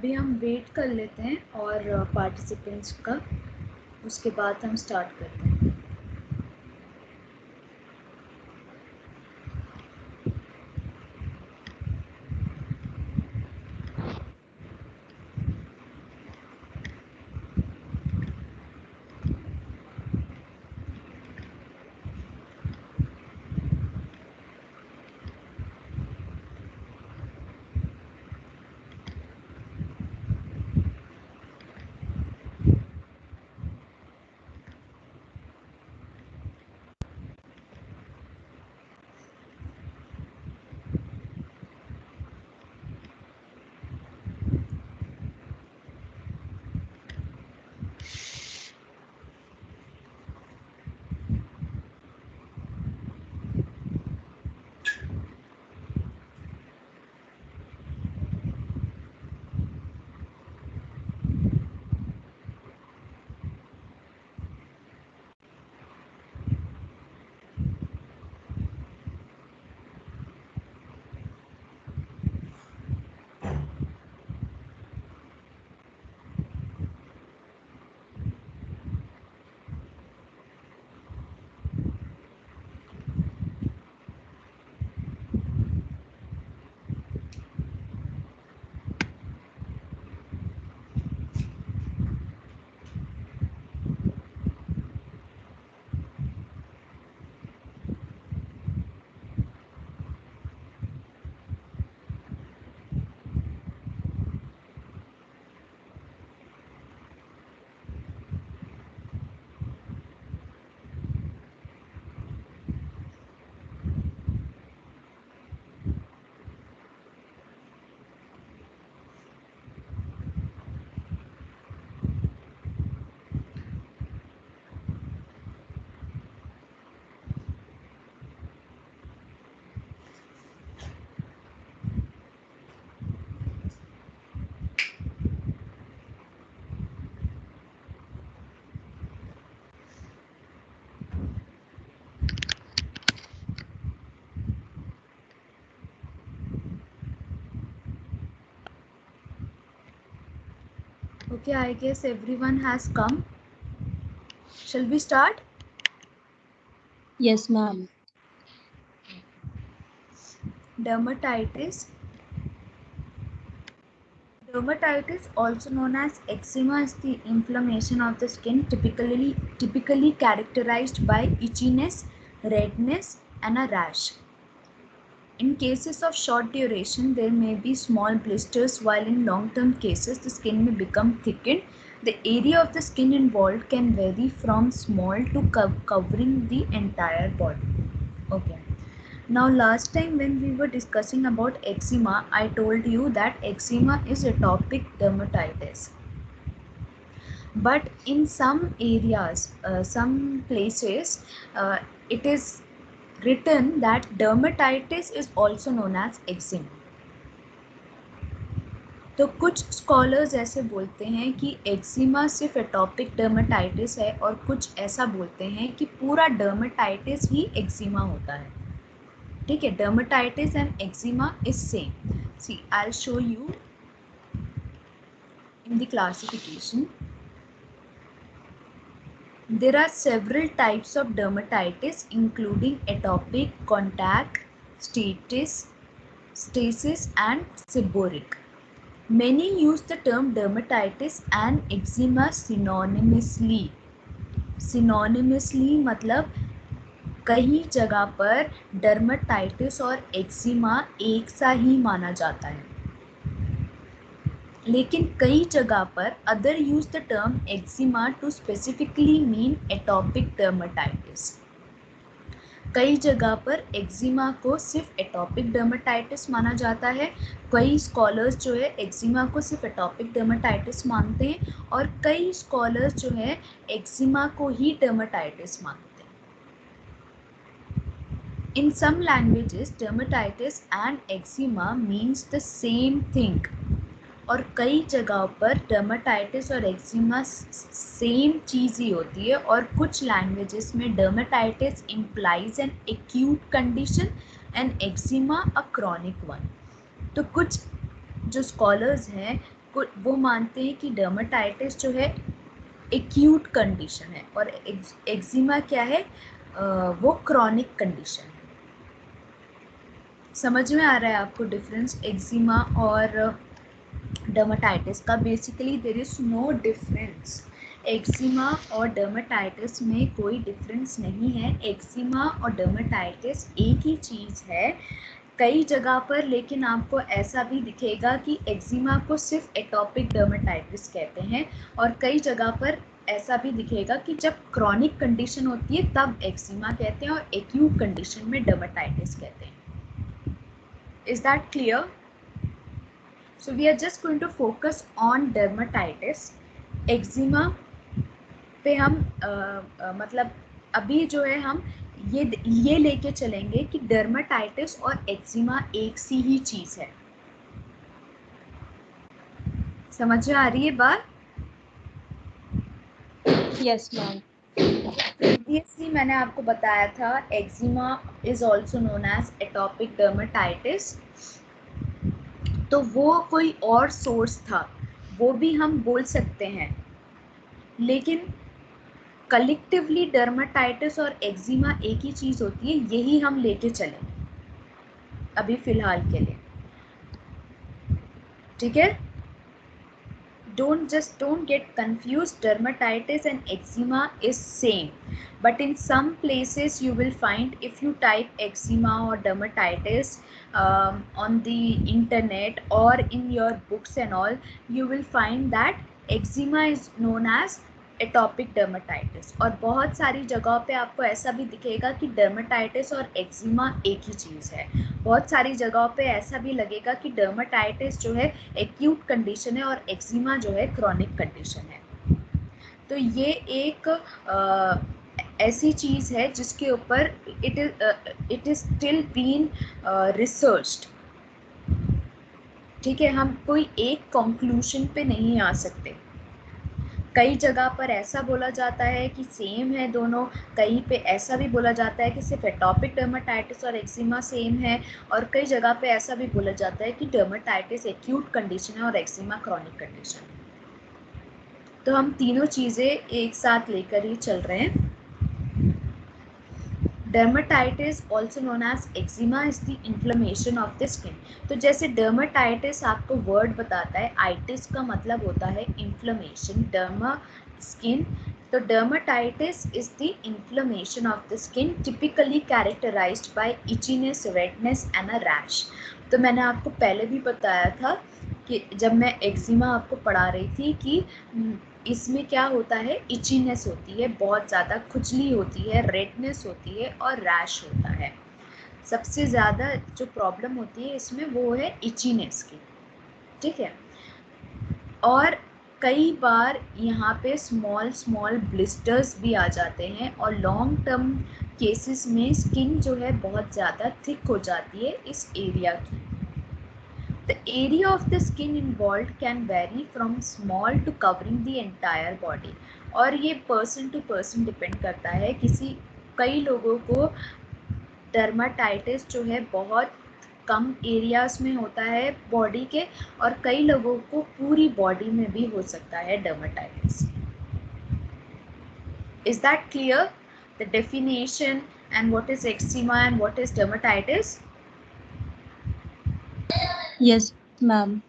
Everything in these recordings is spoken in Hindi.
अभी हम वेट कर लेते हैं और पार्टिसिपेंट्स का, उसके बाद हम स्टार्ट करते हैं। Okay, I guess everyone has come. Shall we start? Yes, ma'am. Dermatitis. Dermatitis, also known as eczema, is the inflammation of the skin typically characterized by itchiness, redness, and a rash. In cases of short duration, there may be small blisters, while in long-term cases, the skin may become thickened. The area of the skin involved can vary from small to covering the entire body. Okay. Now, last time when we were discussing about eczema, I told you that eczema is atopic dermatitis. But in some areas, some places, it is written that dermatitis is also known as eczema. तो कुछ स्कॉलर्स ऐसे बोलते हैं कि एक्जिमा सिर्फ एटॉपिक डर्मेटाइटिस है और कुछ ऐसा बोलते हैं कि पूरा डर्मेटाइटिस ही एक्जिमा होता है. ठीक है, dermatitis and eczema is same. See, I will show you in the classification. There are several types of dermatitis including atopic, contact, stasis and seborrheic. Many use the term dermatitis and eczema synonymously. Synonymously मतलब कई जगह पर डर्मेटाइटिस और एक्जिमा एक सा ही माना जाता है, लेकिन कई जगह पर other use the term eczema to specifically mean atopic dermatitis. कई जगह पर एक्जिमा को सिर्फ एटॉपिक डर्मेटाइटिस माना जाता है. कई स्कॉलर्स जो है एक्जिमा को सिर्फ एटॉपिक डर्मेटाइटिस मानते हैं और कई स्कॉलर्स जो है एक्जिमा को ही डर्मेटाइटिस मानते हैं. In some languages, dermatitis and eczema means the same thing. और कई जगहों पर डर्मेटाइटिस और एक्जिमा सेम चीज़ ही होती है और कुछ लैंग्वेजेस में dermatitis implies an acute condition and eczema a chronic one. तो कुछ जो स्कॉलर्स हैं वो मानते हैं कि डर्मेटाइटिस जो है एक्यूट कंडीशन है और एक्जिमा क्या है, वो क्रॉनिक कंडीशन है। समझ में आ रहा है आपको डिफरेंस एक्जिमा और डर्मेटाइटिस का? Basically there is no difference. Eczema और डर्मेटाइटिस में कोई डिफरेंस नहीं है। एक्जिमा और डर्मेटाइटिस एक ही चीज़ है कई जगह पर, लेकिन आपको ऐसा भी दिखेगा कि एक्जिमा को सिर्फ एटॉपिक डर्मेटाइटिस कहते हैं और कई जगह पर ऐसा भी दिखेगा कि जब क्रॉनिक कंडीशन होती है तब एक्जिमा कहते हैं और एक्यूट कंडीशन में डर्मेटाइटिस कहते हैं। Is that clear? So we are just going to focus on dermatitis. Eczema पे हम मतलब अभी जो है हम ये लेके चलेंगे कि डर्मेटाइटिस और एक्जिमा एक सी ही चीज़ है। समझ में आ रही है बात? Yes ma'am. प्रीवियसली मैंने आपको बताया था eczema is also known as atopic dermatitis, तो वो कोई और सोर्स था, वो भी हम बोल सकते हैं, लेकिन कलेक्टिवली डर्मेटाइटिस और एक्जिमा एक ही चीज़ होती है, यही हम लेके चलें अभी फ़िलहाल के लिए। ठीक है? don't get confused. Dermatitis and eczema is same, but in some places you will find, if you type eczema or dermatitis on the internet or in your books and all, you will find that eczema is known as atopic dermatitis, और बहुत सारी जगहों पे आपको ऐसा भी दिखेगा कि डर्मेटाइटिस और एक्जिमा एक ही चीज़ है। बहुत सारी जगहों पे ऐसा भी लगेगा कि डर्मेटाइटिस जो है एक्यूट कंडीशन है और एक्जिमा जो है क्रॉनिक कंडीशन है। तो ये एक ऐसी चीज़ है जिसके ऊपर it is still been researched. ठीक है, हम कोई एक कंक्लूजन पे नहीं आ सकते। कई जगह पर ऐसा बोला जाता है कि सेम है दोनों, कहीं पे ऐसा भी बोला जाता है कि सिर्फ एटॉपिक डर्मेटाइटिस और एक्जिमा सेम है, और कई जगह पे ऐसा भी बोला जाता है कि डर्मेटाइटिस एक्यूट कंडीशन है और एक्जिमा क्रॉनिक कंडीशन है। तो हम तीनों चीज़ें एक साथ लेकर ही चल रहे हैं। Dermatitis also known as eczema is the inflammation of the skin. तो जैसे डर्मेटाइटिस आपको वर्ड बताता है, आइटिस का मतलब होता है इन्फ्लेमेशन, डर्मा स्किन, तो dermatitis is the inflammation of the skin typically characterised by itchiness, redness and a rash. तो मैंने आपको पहले भी बताया था कि जब मैं एक्जिमा आपको पढ़ा रही थी कि इसमें क्या होता है, इचीनेस होती है, बहुत ज़्यादा खुजली होती है, रेडनेस होती है और रैश होता है। सबसे ज़्यादा जो प्रॉब्लम होती है इसमें वो है इचीनेस की। ठीक है, और कई बार यहाँ पे स्मॉल ब्लिस्टर्स भी आ जाते हैं, और लॉन्ग टर्म केसेस में स्किन जो है बहुत ज़्यादा थिक हो जाती है इस एरिया की। The area of the skin involved can vary from small to covering the entire body, और ये पर्सन टू पर्सन डिपेंड करता है। कई लोगों को डर्माटाइटिस जो है बहुत कम एरियाज में होता है बॉडी के, और कई लोगों को पूरी बॉडी में भी हो सकता है dermatitis. Is that clear? The definition and what is eczema and what is dermatitis? Yes ma'am.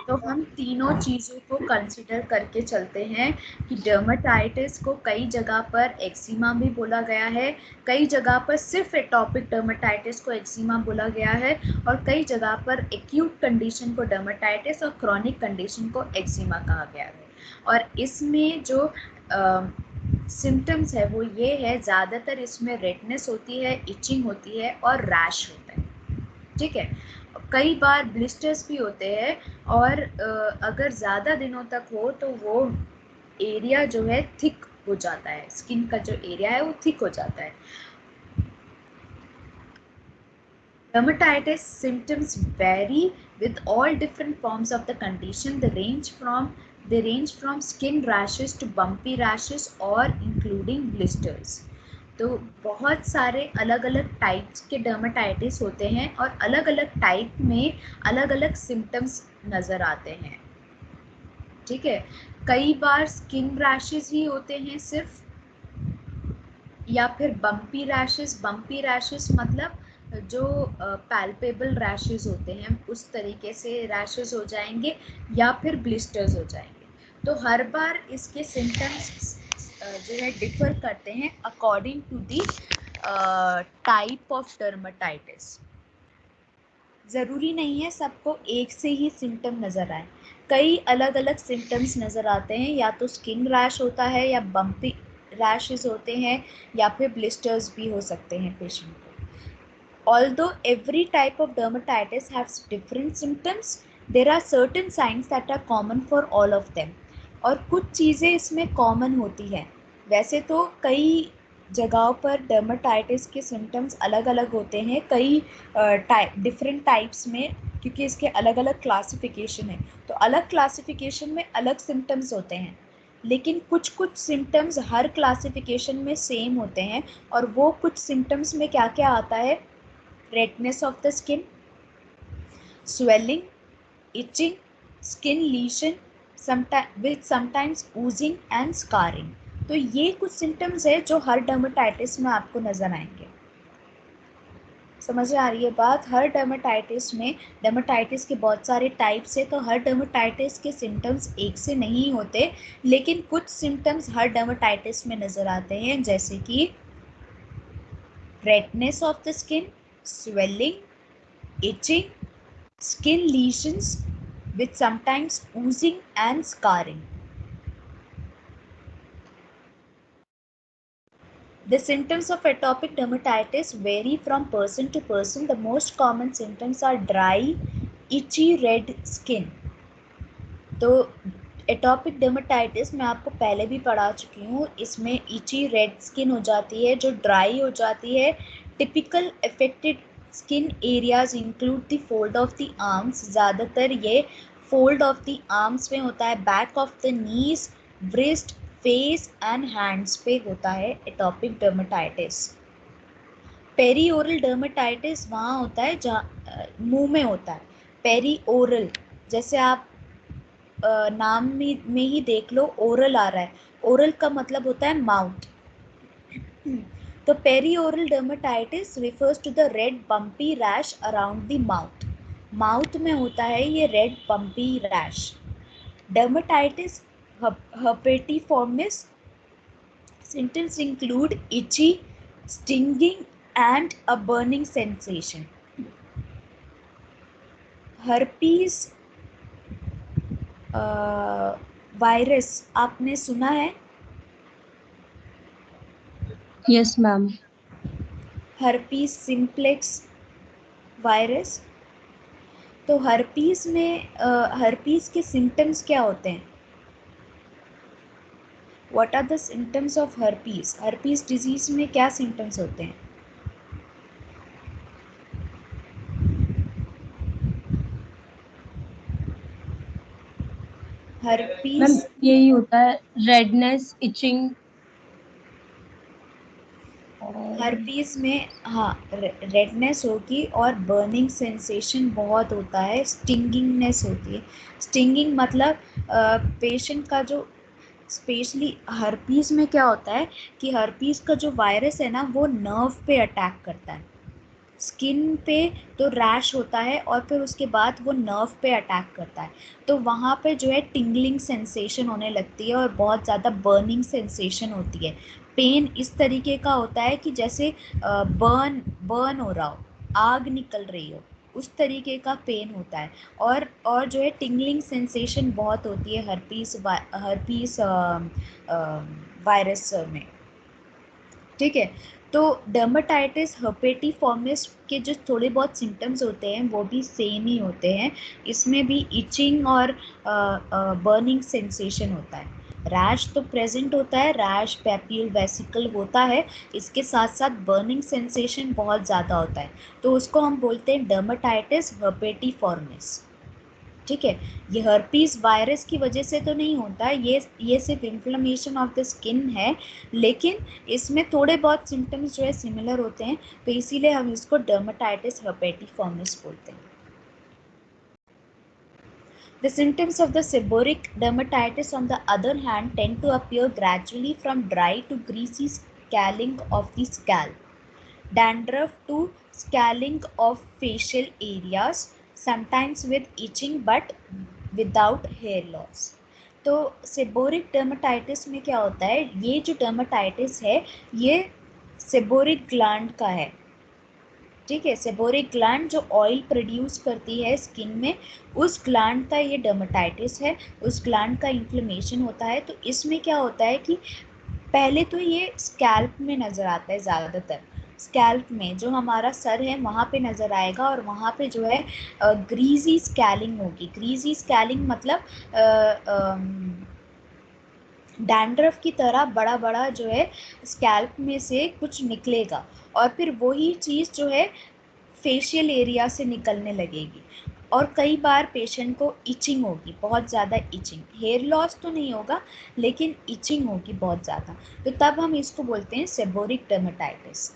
तो हम तीनों चीज़ों को कंसिडर करके चलते हैं कि डर्मेटाइटिस को कई जगह पर एक्जिमा भी बोला गया है, कई जगह पर सिर्फ एटॉपिक डर्मेटाइटिस को एक्जिमा बोला गया है, और कई जगह पर एक्यूट कंडीशन को डर्मेटाइटिस और क्रॉनिक कंडीशन को एक्जिमा कहा गया है। और इसमें जो सिम्टम्स है वो ये है, ज़्यादातर इसमें रेडनेस होती है, इचिंग होती है और रैश होता है। ठीक है, कई बार ब्लिस्टर्स भी होते हैं, और अगर ज़्यादा दिनों तक हो तो वो एरिया जो है थिक हो जाता है, स्किन का जो एरिया है वो थिक हो जाता है। Dermatitis symptoms vary with all different forms of the condition. They range from skin rashes to bumpy rashes or including blisters. तो बहुत सारे अलग अलग टाइप्स के डर्मेटाइटिस होते हैं, और अलग अलग टाइप में अलग अलग सिम्टम्स नजर आते हैं। ठीक है, कई बार स्किन रैशेस ही होते हैं सिर्फ, या फिर बम्पी रैशेस मतलब जो पैल्पेबल रैशेस होते हैं उस तरीके से रैशेस हो जाएंगे, या फिर ब्लिस्टर्स हो जाएंगे। तो हर बार इसके सिम्टम्स जो है डिफर करते हैं according to the type of dermatitis. ज़रूरी नहीं है सबको एक से ही सिम्टम नज़र आए, कई अलग अलग सिम्टम्स नज़र आते हैं, या तो स्किन रैश होता है, या बम्पी रैशेस होते हैं, या फिर ब्लिस्टर्स भी हो सकते हैं पेशेंट को। Although every type of dermatitis has different symptoms, there are certain signs that are common for all of them. और कुछ चीज़ें इसमें कॉमन होती हैं। वैसे तो कई जगहों पर डर्मेटाइटिस के सिम्टम्स अलग अलग होते हैं, कई डिफरेंट टाइप्स में, क्योंकि इसके अलग अलग क्लासिफिकेशन है, तो अलग क्लासिफिकेशन में अलग सिम्टम्स होते हैं, लेकिन कुछ कुछ सिम्टम्स हर क्लासिफिकेशन में सेम होते हैं। और वो कुछ सिम्टम्स में क्या क्या आता है? redness of the skin, swelling, itching, skin lesion, sometimes oozing and scarring। तो ये कुछ सिम्टम्स है जो हर डर्मेटाइटिस में आपको नजर आएंगे। समझ आ रही है बात? हर डर्मेटाइटिस में, डर्मेटाइटिस के बहुत सारे टाइप्स है, तो हर डर्मेटाइटिस के सिम्टम्स एक से नहीं होते, लेकिन कुछ सिम्टम्स हर डर्मेटाइटिस में नजर आते हैं, जैसे कि redness of the skin, swelling, itching, skin lesions with sometimes oozing and scarring. The symptoms of atopic dermatitis vary from person to person. The most common symptoms are dry, itchy, red skin. तो एटॉपिक डर्मेटाइटिस मैं आपको पहले भी पढ़ा चुकी हूँ, इसमें इची रेड स्किन हो जाती है जो ड्राई हो जाती है। Typical affected skin areas include the fold of the arms, ज़्यादातर ये फोल्ड ऑफ द आर्म्स में होता है, back of the knees, breast, face and hands पे होता है atopic dermatitis. Perioral dermatitis वहाँ होता है जहाँ मुंह में होता है। पेरी ओरल, जैसे आप नाम में ही देख लो, ओरल आ रहा है, ओरल का मतलब होता है माउथ। तो perioral dermatitis refers to the red bumpy rash around the mouth, mouth में होता है ये red bumpy rash. Dermatitis herpetiformis symptoms include itchy, stinging and a burning sensation. herpes virus आपने सुना है? Yes, ma'am. Herpes simplex virus. तो हर्पीस में हर्पीस के सिम्टम्स क्या होते हैं? What are the symptoms of herpes? Herpes disease में क्या सिम्टम्स होते हैं? मैम हर्पीस यही होता है, रेडनेस, इचिंग और हर्पीस में हाँ रेडनेस होगी और बर्निंग सेंसेशन बहुत होता है, स्टिंगिंगनेस होती है। स्टिंगिंग मतलब पेशेंट का जो, स्पेशली हर्पीस में क्या होता है कि हर्पीस का जो वायरस है ना वो नर्व पे अटैक करता है, स्किन पे तो रैश होता है और फिर उसके बाद वो नर्व पे अटैक करता है, तो वहाँ पे जो है टिंगलिंग सेंसेशन होने लगती है और बहुत ज़्यादा बर्निंग सेंसेशन होती है। पेन इस तरीके का होता है कि जैसे बर्न हो रहा हो, आग निकल रही हो, उस तरीके का पेन होता है। और जो है टिंगलिंग सेंसेशन बहुत होती है हर्पीस वायरस में। ठीक है, तो डर्मेटाइटिस हर्पेटिफॉर्मिस के जो थोड़े बहुत सिम्टम्स होते हैं वो भी सेम ही होते हैं, इसमें भी इचिंग और बर्निंग सेंसेशन होता है। रैश तो प्रेजेंट होता है, रैश पैप्यूल वेसिकल होता है, इसके साथ साथ बर्निंग सेंसेशन बहुत ज़्यादा होता है, तो उसको हम बोलते हैं डर्मेटाइटिस हर्पेटिफॉर्मिस। ठीक है, ये हर्पीस वायरस की वजह से तो नहीं होता है, ये सिर्फ इन्फ्लेमेशन ऑफ द स्किन है, लेकिन इसमें थोड़े बहुत सिम्टम्स जो है सिमिलर होते हैं, तो इसीलिए हम इसको डर्मेटाइटिस हर्पेटिफॉर्मिस बोलते हैं। The symptoms of the seborrheic dermatitis, on the other hand, tend to appear gradually from dry to greasy scaling of the scalp, dandruff to scaling of facial areas, sometimes with itching but without hair loss. तो सेबोरिक डर्मेटाइटिस में क्या होता है, ये जो डर्मेटाइटिस है ये सेबोरिक ग्लैंड का है, ठीक है। सेबोरिक ग्लैंड जो ऑयल प्रोड्यूस करती है स्किन में, उस ग्लैंड का ये डर्मेटाइटिस है, उस ग्लैंड का इन्फ्लेमेशन होता है। तो इसमें क्या होता है कि पहले तो ये स्कैल्प में नज़र आता है, ज़्यादातर स्कैल्प में जो हमारा सर है वहाँ पे नज़र आएगा, और वहाँ पे जो है ग्रीजी स्कैलिंग होगी। ग्रीजी स्कैलिंग मतलब डैंड्रफ की तरह बड़ा बड़ा जो है स्कैल्प में से कुछ निकलेगा, और फिर वही चीज़ जो है फेशियल एरिया से निकलने लगेगी, और कई बार पेशेंट को इचिंग होगी, बहुत ज़्यादा इचिंग। हेयर लॉस तो नहीं होगा लेकिन इचिंग होगी बहुत ज़्यादा, तो तब हम इसको बोलते हैं सेबोरिक डर्मेटाइटिस।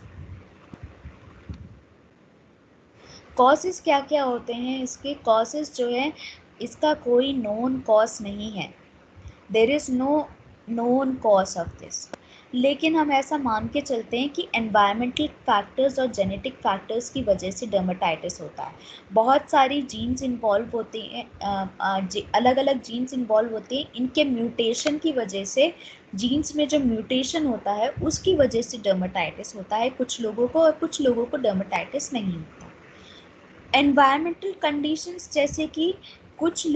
कॉजेज़ क्या क्या होते हैं इसके? कॉजेज़ जो है, इसका कोई नोन कॉज नहीं है, there is no known cause of this. लेकिन हम ऐसा मान के चलते हैं कि एनवायरमेंटल फैक्टर्स और जेनेटिक फैक्टर्स की वजह से डर्मेटाइटिस होता है। बहुत सारी जीन्स इन्वॉल्व होती हैं, अलग अलग जीन्स इन्वॉल्व होती हैं, इनके म्यूटेशन की वजह से, जीन्स में जो म्यूटेशन होता है उसकी वजह से डर्मेटाइटिस होता है कुछ लोगों को, और कुछ लोगों को डर्मेटाइटिस नहीं होता। एनवायरमेंटल कंडीशंस, जैसे कि कुछ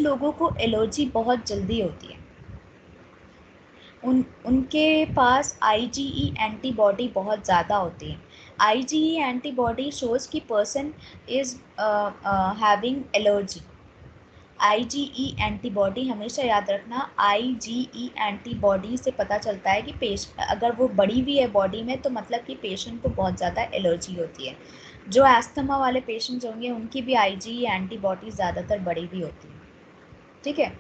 लोगों को एलर्जी बहुत जल्दी होती है, उनके पास आईजीई एंटीबॉडी बहुत ज़्यादा होती है। आईजीई एंटीबॉडी शोज़ कि person is having allergy. IgE antibody हमेशा याद रखना, आईजीई एंटीबॉडी से पता चलता है कि अगर वो बढ़ी हुई है बॉडी में तो मतलब कि पेशेंट को बहुत ज़्यादा एलर्जी होती है। जो एस्थमा वाले पेशेंट्स होंगे उनकी भी आईजीई एंटीबॉडी ज़्यादातर बढ़ी हुई होती है, ठीक है।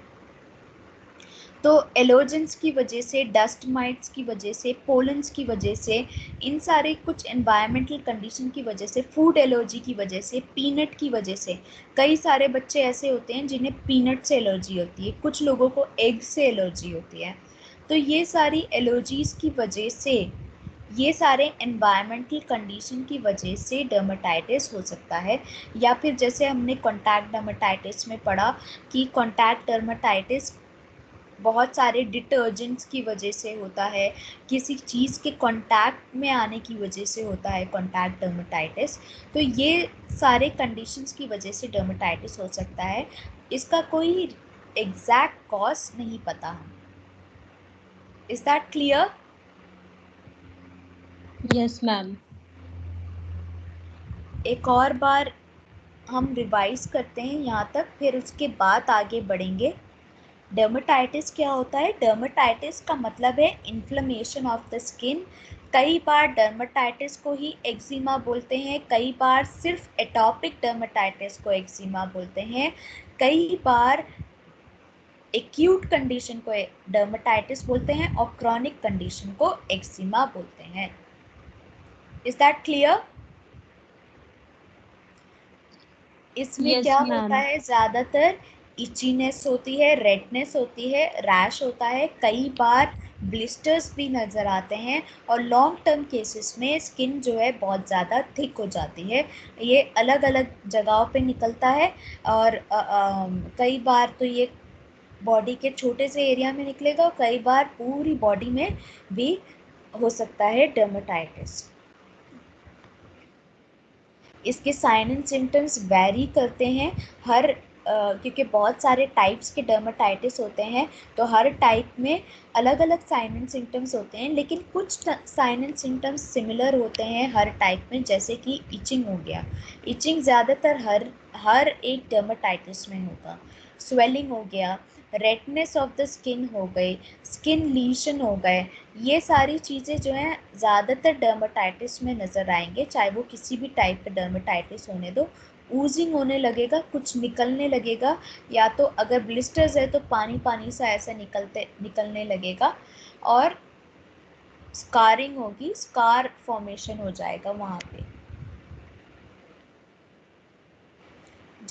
तो एलोजेंस की वजह से, डस्ट माइट्स की वजह से, पोलन्स की वजह से, इन सारे कुछ एनवायरमेंटल कंडीशन की वजह से, फूड एलर्जी की वजह से, पीनट की वजह से, कई सारे बच्चे ऐसे होते हैं जिन्हें पीनट से एलर्जी होती है, कुछ लोगों को एग से एलर्जी होती है। तो ये सारी एलर्जीज़ की वजह से, ये सारे एनवायरमेंटल कंडीशन की वजह से डर्मेटाइटिस हो सकता है। या फिर जैसे हमने कॉन्टैक्ट डर्मेटाइटिस में पढ़ा कि कॉन्टैक्ट डर्मेटाइटिस बहुत सारे डिटर्जेंट्स की वजह से होता है, किसी चीज़ के कांटेक्ट में आने की वजह से होता है कॉन्टैक्ट डर्मेटाइटिस। तो ये सारे कंडीशंस की वजह से डर्मेटाइटिस हो सकता है, इसका कोई एग्जैक्ट कॉज नहीं पता। Is that clear? Yes, ma'am. एक और बार हम रिवाइज करते हैं यहाँ तक, फिर उसके बाद आगे बढ़ेंगे। डर्मेटाइटिस क्या होता है? डर्मेटाइटिस का मतलब है इन्फ्लेमेशन ऑफ द स्किन। कई बार डर्मेटाइटिस को ही एक्जिमा बोलते हैं, कई बार सिर्फ एटॉपिक डर्मेटाइटिस को एक्जिमा बोलते हैं, कई बार एक्यूट कंडीशन को डर्मेटाइटिस बोलते हैं और क्रॉनिक कंडीशन को एक्जिमा बोलते हैं। Is that clear? इसमें Yes, क्या होता ma'am. है, ज़्यादातर इचीनेस होती है, रेडनेस होती है, रैश होता है, कई बार ब्लिस्टर्स भी नज़र आते हैं, और लॉन्ग टर्म केसेस में स्किन जो है बहुत ज़्यादा थिक हो जाती है। ये अलग अलग जगहों पे निकलता है, और कई बार तो ये बॉडी के छोटे से एरिया में निकलेगा, और कई बार पूरी बॉडी में भी हो सकता है डर्मेटाइटिस। इसके साइन एंड सिम्टम्स वैरी करते हैं क्योंकि बहुत सारे टाइप्स के डर्मेटाइटिस होते हैं, तो हर टाइप में अलग अलग साइन एंड सिम्टम्स होते हैं, लेकिन कुछ साइन एंड सिम्टम्स सिमिलर होते हैं हर टाइप में, जैसे कि इचिंग हो गया। इचिंग ज़्यादातर हर एक डर्मेटाइटिस में होगा। स्वेलिंग हो गया, रेडनेस ऑफ द स्किन हो गई, स्किन लीशन हो गए, ये सारी चीज़ें जो हैं ज़्यादातर डर्मेटाइटिस में नज़र आएंगे, चाहे वो किसी भी टाइप का डर्मेटाइटिस होने दो। ऊजिंग होने लगेगा, कुछ निकलने लगेगा, या तो अगर ब्लिस्टर्स है तो पानी पानी सा ऐसा निकलने लगेगा, और स्कारिंग होगी, स्कार फॉर्मेशन हो जाएगा वहाँ पे।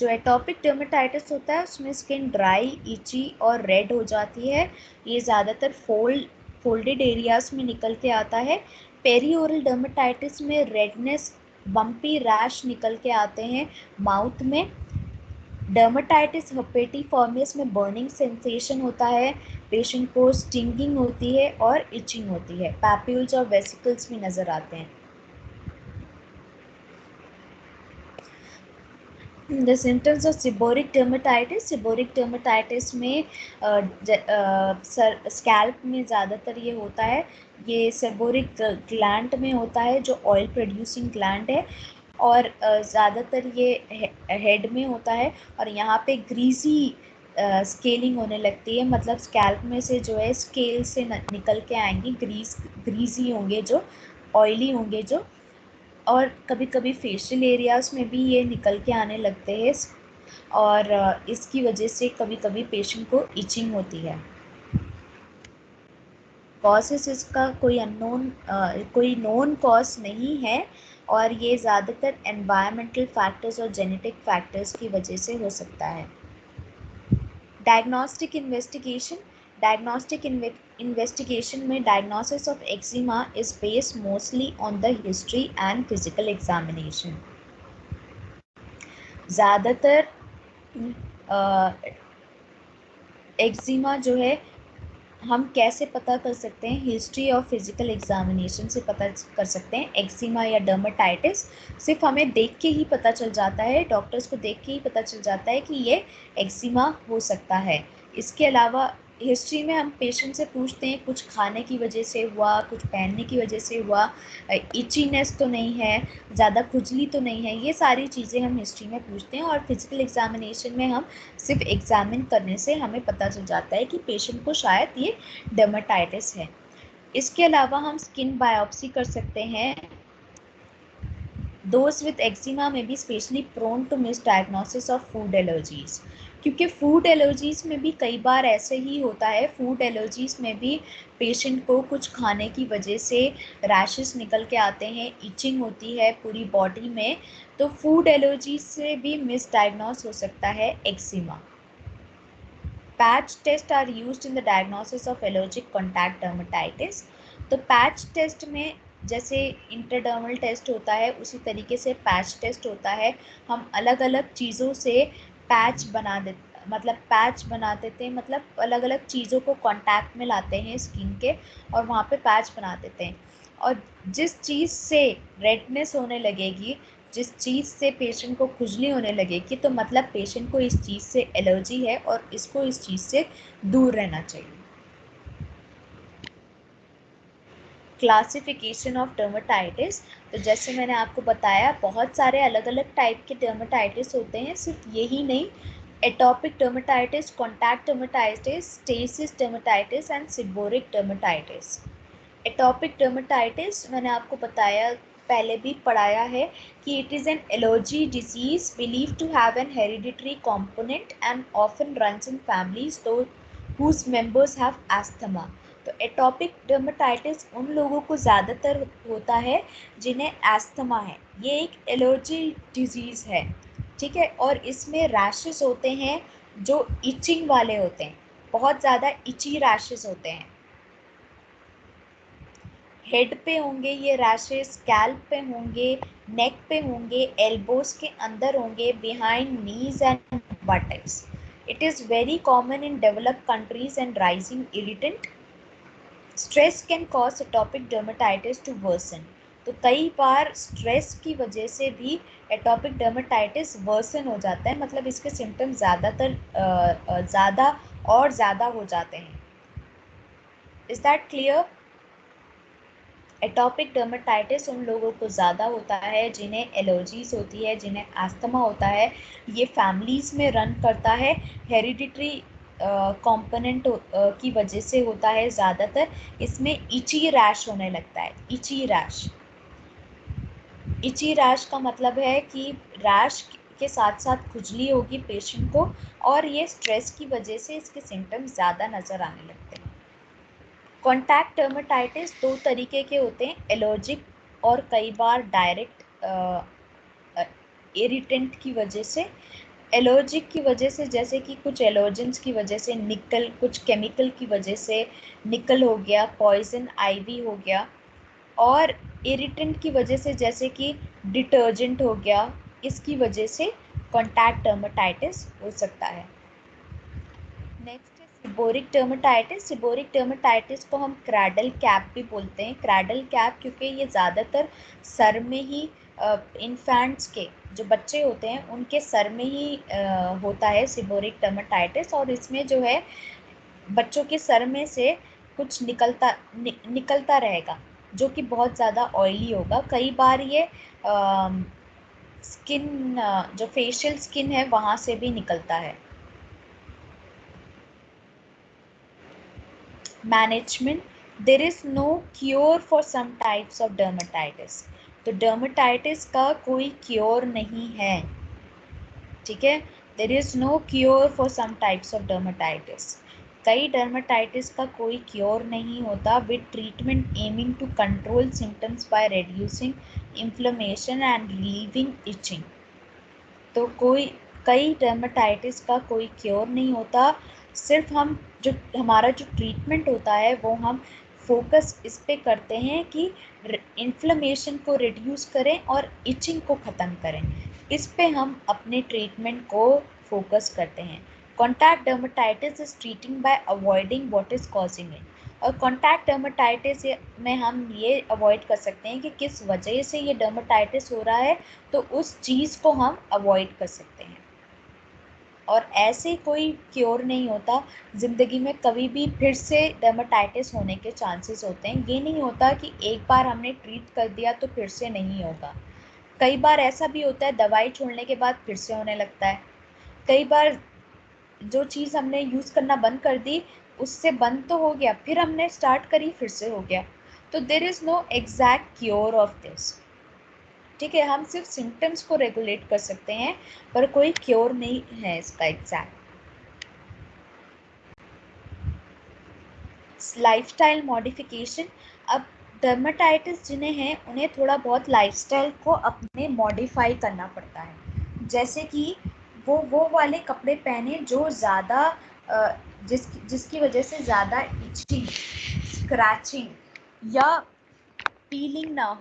जो एटॉपिक डर्मेटाइटिस होता है उसमें स्किन ड्राई, इची और रेड हो जाती है। ये ज़्यादातर फोल्डेड एरियाज में निकल के आता है। पेरीओरल डर्मेटाइटिस में रेडनेस, बम्पी रैश निकल के आते हैं माउथ में। डर्मेटाइटिस हर्पेटिफॉर्मिस में बर्निंग सेंसेशन होता है, पेशेंट को स्टिंगिंग होती है और इचिंग होती है, पैप्यूल्स और वेसिकल्स भी नज़र आते हैं। The symptoms of seborrheic dermatitis, seborrheic dermatitis में स्कैल्प में ज़्यादातर ये होता है। ये सेबोरिक ग्लैंड में होता है जो ऑयल प्रोड्यूसिंग ग्लैंड है, और ज़्यादातर ये हेड में होता है, और यहाँ पे ग्रीसी स्केलिंग होने लगती है, मतलब स्कैल्प में से जो है स्केल से निकल के आएंगी, ग्रीसी होंगे जो, ऑयली होंगे जो, और कभी कभी फेशियल एरियाज में भी ये निकल के आने लगते हैं, और इसकी वजह से कभी कभी पेशेंट को इचिंग होती है। कॉजेस इसका कोई नोन कॉज नहीं है, और ये ज़्यादातर एनवायरमेंटल फैक्टर्स और जेनेटिक फैक्टर्स की वजह से हो सकता है। डायग्नोस्टिक इन्वेस्टिगेशन में diagnosis of eczema is based mostly on the history and physical examination. ज़्यादातर एक्जिमा जो है हम कैसे पता कर सकते हैं, हिस्ट्री और फिजिकल एग्जामिनेशन से पता कर सकते हैं। एक्जिमा या डर्मेटाइटिस सिर्फ हमें देख के ही पता चल जाता है, डॉक्टर्स को देख के ही पता चल जाता है कि ये एक्जिमा हो सकता है। इसके अलावा हिस्ट्री में हम पेशेंट से पूछते हैं कुछ खाने की वजह से हुआ, कुछ पहनने की वजह से हुआ, इचीनेस तो नहीं है, ज़्यादा खुजली तो नहीं है, ये सारी चीज़ें हम हिस्ट्री में पूछते हैं। और फिजिकल एग्जामिनेशन में हम सिर्फ एग्जामिन करने से हमें पता चल जाता है कि पेशेंट को शायद ये डर्मेटाइटिस है। इसके अलावा हम स्किन बायोप्सी कर सकते हैं। Those with eczema may be especially prone to misdiagnosis of food allergies, क्योंकि फूड एलर्जीज में भी कई बार ऐसे ही होता है। फूड एलर्जीज में भी पेशेंट को कुछ खाने की वजह से रैशेस निकल के आते हैं, इचिंग होती है पूरी बॉडी में, तो फूड एलर्जीज से भी मिसडायग्नोस हो सकता है eczema. Patch tests are used in the diagnosis of allergic contact dermatitis. तो पैच टेस्ट में जैसे इंटरडर्मल टेस्ट होता है उसी तरीके से पैच टेस्ट होता है। हम अलग अलग चीज़ों से पैच बना देते हैं, मतलब अलग अलग चीज़ों को कांटेक्ट में लाते हैं स्किन के, और वहाँ पे पैच बना देते हैं। और जिस चीज़ से रेडनेस होने लगेगी, जिस चीज़ से पेशेंट को खुजली होने लगेगी, तो मतलब पेशेंट को इस चीज़ से एलर्जी है और इसको इस चीज़ से दूर रहना चाहिए। क्लासिफिकेशन ऑफ डर्मेटाइटिस, तो जैसे मैंने आपको बताया बहुत सारे अलग अलग टाइप के डर्मेटाइटिस होते हैं, सिर्फ यही नहीं, atopic dermatitis, contact dermatitis, stasis dermatitis and seborrheic dermatitis. Atopic dermatitis मैंने आपको बताया, पहले भी पढ़ाया है कि it is an allergy disease believe to have an hereditary component and often runs in families whose members have asthma। तो एटॉपिक डर्मेटाइटिस उन लोगों को ज़्यादातर होता है जिन्हें एस्थमा है। ये एक एलर्जी डिजीज़ है, ठीक है, और इसमें रैशेस होते हैं जो इचिंग वाले होते हैं, बहुत ज़्यादा इची रैशेस होते हैं। हेड पे होंगे ये रैशेस, स्कैल्प पे होंगे, नेक पे होंगे, एल्बोज के अंदर होंगे, behind knees and buttocks. It is very common in developed countries and rising irritant. Stress can cause atopic dermatitis to worsen. तो कई बार स्ट्रेस की वजह से भी एटॉपिक डर्मेटाइटिस वर्सन हो जाता है, मतलब इसके सिम्टम्स ज़्यादा हो जाते हैं। Is that clear? Atopic dermatitis उन लोगों को ज़्यादा होता है जिन्हें एलर्जीज़ होती है, जिन्हें अस्थमा होता है। ये फैमिलीज़ में रन करता है, हेरिडिटरी कंपोनेंट की वजह से होता है ज़्यादातर। इसमें इची रैश होने लगता है, इची रैश। इची रैश का मतलब है कि रैश के साथ साथ खुजली होगी पेशेंट को, और ये स्ट्रेस की वजह से इसके सिम्टम्स ज़्यादा नज़र आने लगते हैं। कॉन्टैक्ट डर्मेटाइटिस दो तरीके के होते हैं, एलर्जिक और कई बार डायरेक्ट इरिटेंट की वजह से। एलर्जिक की वजह से, जैसे कि कुछ एलर्जेंस की वजह से निकल, कुछ केमिकल की वजह से निकल हो गया, पॉइजन आईवी हो गया, और इरिटेंट की वजह से जैसे कि डिटर्जेंट हो गया, इसकी वजह से कॉन्टैक्ट डर्मेटाइटिस हो सकता है। नेक्स्ट है सिबोरिक डर्मेटाइटिस। सिबोरिक डर्मेटाइटिस को हम क्रैडल कैप भी बोलते हैं। क्रैडल कैप क्योंकि ये ज़्यादातर सर में ही, इन्फेंट्स के जो बच्चे होते हैं उनके सर में ही होता है सिबोरिक डर्मेटाइटिस, और इसमें जो है बच्चों के सर में से कुछ निकलता रहेगा जो कि बहुत ज़्यादा ऑयली होगा। कई बार ये स्किन, जो फेशियल स्किन है वहाँ से भी निकलता है। Management, there is no cure for some types of dermatitis. तो डर्मेटाइटिस का कोई क्योर नहीं है, ठीक है। There is no cure for some types of dermatitis. कई डर्मेटाइटिस का कोई क्योर नहीं होता। With treatment aiming to control symptoms by reducing inflammation and relieving itching. तो कई डर्मेटाइटिस का कोई क्योर नहीं होता। सिर्फ हम जो हमारा जो ट्रीटमेंट होता है वो हम फोकस इस पे करते हैं कि इन्फ्लेमेशन को रिड्यूस करें और इचिंग को ख़त्म करें। इस पे हम अपने ट्रीटमेंट को फोकस करते हैं। Contact dermatitis is treating bye avoiding what is causing it. और कॉन्टैक्ट डर्मेटाइटिस में हम ये अवॉइड कर सकते हैं कि किस वजह से ये डर्मेटाइटिस हो रहा है, तो उस चीज़ को हम अवॉइड कर सकते हैं। और ऐसे कोई क्योर नहीं होता। ज़िंदगी में कभी भी फिर से डर्मेटाइटिस होने के चांसेस होते हैं। ये नहीं होता कि एक बार हमने ट्रीट कर दिया तो फिर से नहीं होगा। कई बार ऐसा भी होता है दवाई छोड़ने के बाद फिर से होने लगता है। कई बार जो चीज़ हमने यूज़ करना बंद कर दी उससे बंद तो हो गया, फिर हमने स्टार्ट करी फिर से हो गया। तो there is no exact cure of this, ठीक है। हम सिर्फ सिम्टम्स को रेगुलेट कर सकते हैं पर कोई क्योर नहीं है इसका एग्जैक्ट। Lifestyle modification. अब डर्मेटाइटिस जिन्हें हैं उन्हें थोड़ा बहुत लाइफस्टाइल को अपने मॉडिफाई करना पड़ता है। जैसे कि वो वाले कपड़े पहने जो ज़्यादा जिसकी वजह से ज़्यादा इचिंग, स्क्रैचिंग या पीलिंग ना हो।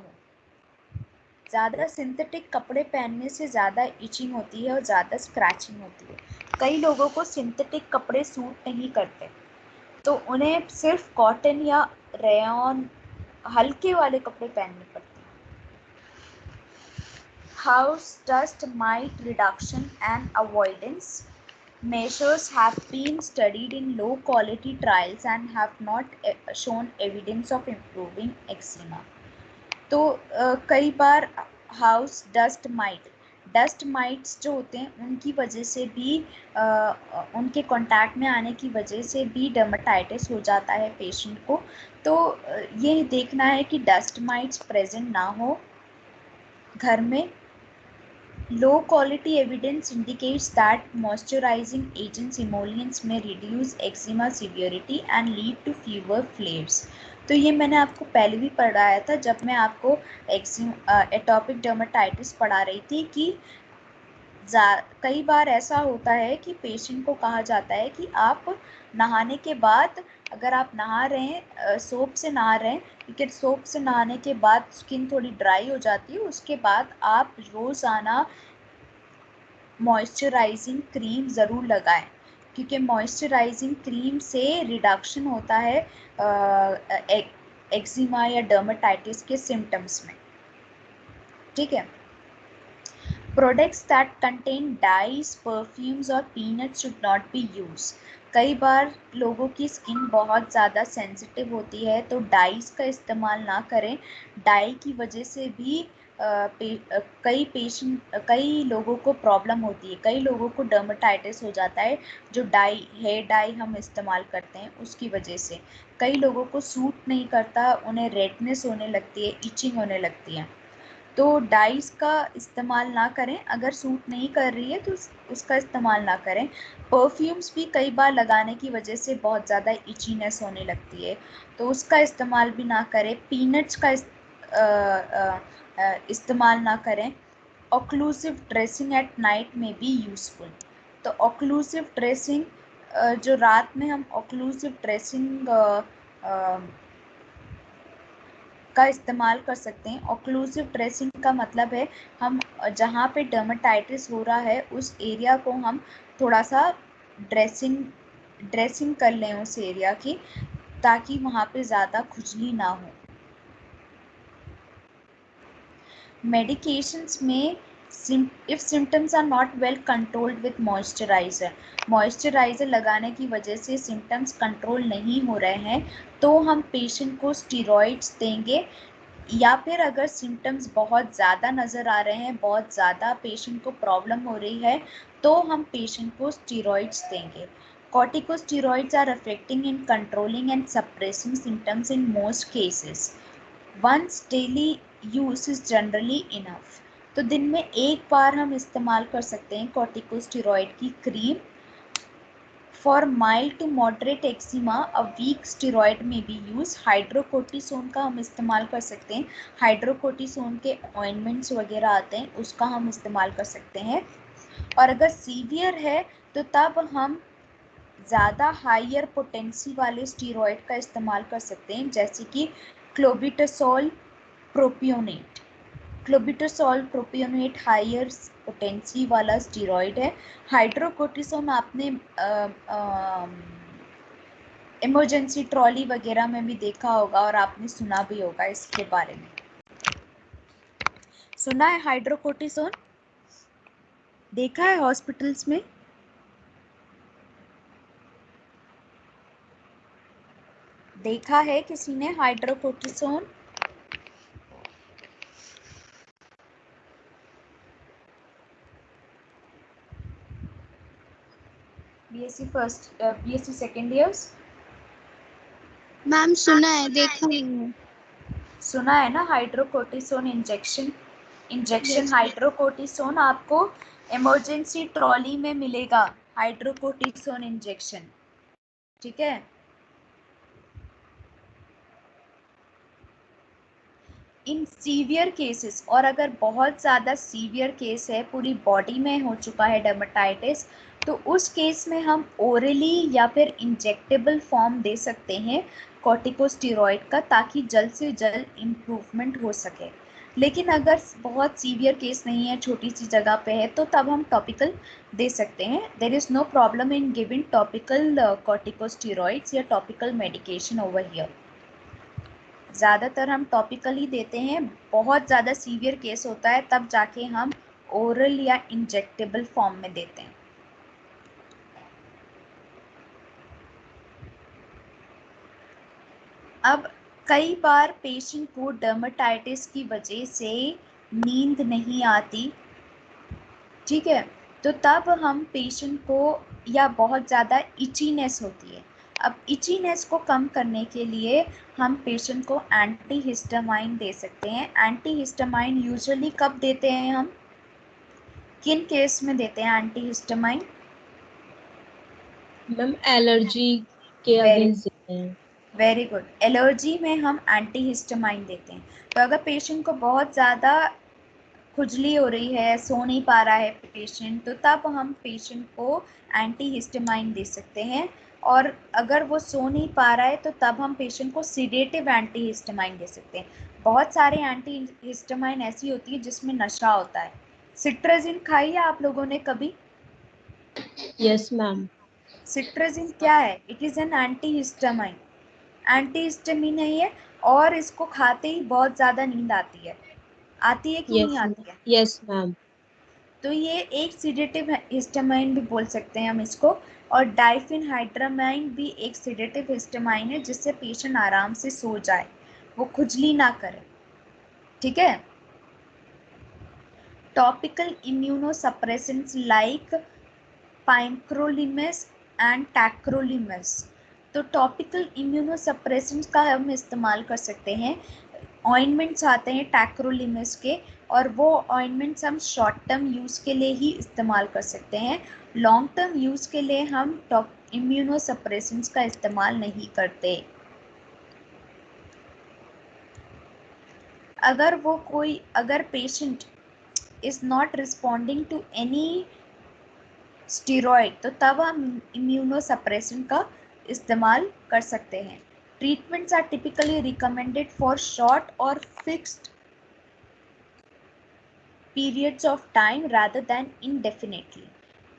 ज़्यादा सिंथेटिक कपड़े पहनने से ज़्यादा इचिंग होती है और ज़्यादा स्क्रैचिंग होती है। कई लोगों को सिंथेटिक कपड़े सूट नहीं करते, तो उन्हें सिर्फ कॉटन या रेयॉन हल्के वाले कपड़े पहनने पड़ते हैं। House dust might reduction and avoidance measures have been studied in low quality trials and have not shown evidence of improving eczema. तो कई बार डस्ट माइट्स जो होते हैं उनकी वजह से भी, उनके कांटेक्ट में आने की वजह से भी डर्मेटाइटिस हो जाता है पेशेंट को। तो ये देखना है कि डस्ट माइट्स प्रेजेंट ना हो घर में। Low quality evidence indicates that moisturizing agents emollients may reduce eczema severity and lead to fewer flares. तो ये मैंने आपको पहले भी पढ़ाया था जब मैं आपको एटॉपिक डर्मेटाइटिस पढ़ा रही थी कि कई बार ऐसा होता है कि पेशेंट को कहा जाता है कि आप नहाने के बाद, अगर आप नहा रहे हैं सोप से नहा रहे हैं, क्योंकि सोप से नहाने के बाद स्किन थोड़ी ड्राई हो जाती है, उसके बाद आप रोज़ाना मॉइस्चराइजिंग क्रीम ज़रूर लगाएं, क्योंकि मॉइस्चराइजिंग क्रीम से रिडक्शन होता है एक्जिमा या डर्मेटाइटिस के सिम्टम्स में, ठीक है। Products that contain dyes, perfumes और peanuts should not be use. कई बार लोगों की स्किन बहुत ज़्यादा सेंसिटिव होती है तो डाइज का इस्तेमाल ना करें। डाई की वजह से भी कई लोगों को प्रॉब्लम होती है, कई लोगों को डर्मेटाइटिस हो जाता है जो हेयर डाई हम इस्तेमाल करते हैं उसकी वजह से। कई लोगों को सूट नहीं करता, उन्हें रेडनेस होने लगती है, इचिंग होने लगती है। तो डाइस का इस्तेमाल ना करें। अगर सूट नहीं कर रही है तो उसका इस्तेमाल ना करें। परफ्यूम्स भी कई बार लगाने की वजह से बहुत ज़्यादा इचीनेस होने लगती है, तो उसका इस्तेमाल भी ना करें। पीनट्स का इस्तेमाल ना करें। ऑक्लूसिव ड्रेसिंग एट नाइट में बी यूजफुल। तो ऑक्लूसिव ड्रेसिंग, जो रात में हम ऑक्लूसिव ड्रेसिंग का इस्तेमाल कर सकते हैं। ऑक्लूसिव ड्रेसिंग का मतलब है हम जहाँ पे डर्मेटाइटिस हो रहा है उस एरिया को हम थोड़ा सा ड्रेसिंग कर लें उस एरिया की, ताकि वहाँ पे ज़्यादा खुजली ना हो। मेडिकेशंस में if symptoms are not well controlled with moisturiser लगाने की वजह से सिम्टम्स कंट्रोल नहीं हो रहे हैं तो हम पेशेंट को स्टीरॉइड्स देंगे, या फिर अगर सिम्टम्स बहुत ज़्यादा नज़र आ रहे हैं, बहुत ज़्यादा पेशेंट को प्रॉब्लम हो रही है, तो हम पेशेंट को स्टीरॉइड्स देंगे। Corticosteroids are effective in controlling and suppressing symptoms in most cases. Once daily use is generally enough. तो दिन में एक बार हम इस्तेमाल कर सकते हैं कॉर्टिकोस्टेरॉइड की cream. For mild to moderate eczema a weak steroid may be use. Hydrocortisone का हम इस्तेमाल कर सकते हैं। हाइड्रोकोर्टिसोन के ऑइंटमेंट्स वगैरह आते हैं, उसका हम इस्तेमाल कर सकते हैं। और अगर सीवियर है तो तब हम ज़्यादा हायर पोटेंसी वाले स्टीरॉइड का इस्तेमाल कर सकते हैं, जैसे कि clobetasol propionate. Clobetasol propionate higher potency वाला स्टीरॉइड है। हाइड्रोकोर्टिसोन आपने इमरजेंसी ट्रॉली वगैरह में भी देखा होगा और आपने सुना भी होगा इसके बारे में। सुना है हाइड्रोकोर्टिसोन? देखा है हॉस्पिटल्स में? देखा है किसी ने hydrocortisone? BSc first, BSc second years? Ma'am सुना है, देखा नहीं है। सुना है ना हाइड्रोकोर्टिसोन इंजेक्शन? Yes. हाइड्रोकोर्टिसोन आपको इमरजेंसी ट्रॉली में मिलेगा, हाइड्रोकोर्टिसोन इंजेक्शन। ठीक है। इन सीवियर केसेस, और अगर बहुत ज़्यादा सीवियर केस है, पूरी बॉडी में हो चुका है डर्मेटाइटिस, तो उस केस में हम ओरली या फिर इंजेक्टेबल फॉर्म दे सकते हैं कॉर्टिकोस्टेरॉइड का, ताकि जल्द से जल्द इम्प्रूवमेंट हो सके। लेकिन अगर बहुत सीवियर केस नहीं है, छोटी सी जगह पे है, तो तब हम टॉपिकल दे सकते हैं। There is no problem in giving topical corticosteroids या टॉपिकल मेडिकेशन ओवर हियर। ज़्यादातर हम टॉपिकल ही देते हैं। बहुत ज़्यादा सीवियर केस होता है तब जाके हम ओरल या इंजेक्टेबल फॉर्म में देते हैं। अब कई बार पेशेंट को डर्मेटाइटिस की वजह से नींद नहीं आती, ठीक है, तो तब हम पेशेंट को, या बहुत ज़्यादा इचीनेस होती है, अब इचीनेस को कम करने के लिए हम पेशेंट को एंटी हिस्टामाइन दे सकते हैं। एंटी हिस्टामाइन यूजुअली कब देते हैं हम, किन केस में देते हैं एंटी हिस्टामाइन? मैम एलर्जी के अगेंस्ट देते हैं। Very good. एलर्जी में हम एंटी हिस्टामाइन देते हैं। तो अगर पेशेंट को बहुत ज़्यादा खुजली हो रही है, सो नहीं पा रहा है पेशेंट, तो तब हम पेशेंट को एंटी हिस्टामाइन दे सकते हैं। और अगर वो सो नहीं पा रहा है तो तब हम पेशेंट को सीडेटिव एंटी हिस्टामाइन दे सकते हैं। बहुत सारे एंटी हिस्टामाइन ऐसी होती है जिसमें नशा होता है। सिट्राजिन खाई है आप लोगों ने कभी? Yes ma'am. सिट्राजिन क्या है? It is an anti histamine. Anti histamine है ये, और इसको खाते ही बहुत ज़्यादा नींद आती है। आती है कि नहीं आती है? Yes ma'am. तो ये एक सीडेटिव हिस्टामाइन भी बोल सकते हैं हम इसको। और डाइफेनहाइड्रामाइन भी एक सीडेटिव हिस्टामाइन है, जिससे पेशेंट आराम से सो जाए, वो खुजली ना करे। ठीक है। Topical immunosuppressants like pimecrolimus and tacrolimus. तो टॉपिकल इम्यूनोसप्रेसेंट्स का हम इस्तेमाल कर सकते हैं। ऑइंटमेंट्स आते हैं टैक्रोलिमस के, और वो ऑइंटमेंट्स हम शॉर्ट टर्म यूज़ के लिए ही इस्तेमाल कर सकते हैं। लॉन्ग टर्म यूज़ के लिए हम इम्यूनोसप्रेसेंट्स का इस्तेमाल नहीं करते। अगर patient is not responding to any steroid, तो तब हम इम्यूनोसप्रेसेंट का इस्तेमाल कर सकते हैं. Treatments are typically recommended for short और fixed periods of time rather than indefinitely.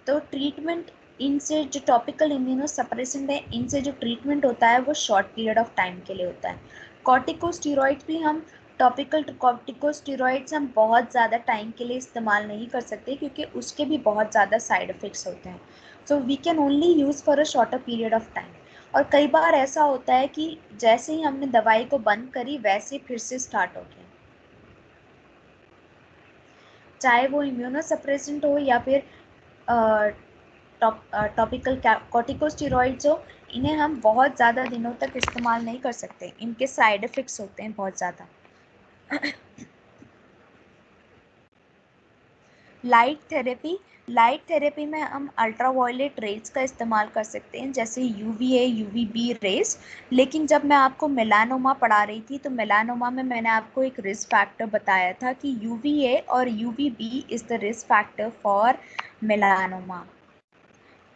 तो ट्रीटमेंट इनसे जो टॉपिकल इम्यूनोसप्रेसेंट है, इनसे जो ट्रीटमेंट होता है वो शॉर्ट पीरियड ऑफ टाइम के लिए होता है. कॉर्टिकोस्टेरॉइड्स भी हम टॉपिकल कॉर्टिकोस्टेरॉइड्स हम बहुत ज़्यादा टाइम के लिए इस्तेमाल नहीं कर सकते क्योंकि उसके भी बहुत ज़्यादा साइड इफ़ेक्ट्स होते हैं. So we can only use for a shorter period of time. और कई बार ऐसा होता है कि जैसे ही हमने दवाई को बंद करी वैसे फिर से स्टार्ट हो गया, चाहे वो इम्यूनोसप्रेसेंट हो या फिर टॉपिकल कॉर्टिकोस्टेरॉइड्स हो. इन्हें हम बहुत ज़्यादा दिनों तक इस्तेमाल नहीं कर सकते, इनके साइड इफ़ेक्ट्स होते हैं बहुत ज़्यादा. लाइट थेरेपी में हम अल्ट्रावायलेट रेज का इस्तेमाल कर सकते हैं, जैसे यूवीए यूवीबी रेज. लेकिन जब मैं आपको मेलानोमा पढ़ा रही थी तो मेलानोमा में मैंने आपको एक रिस्क फैक्टर बताया था कि यूवीए और UVB is the risk factor for melanoma.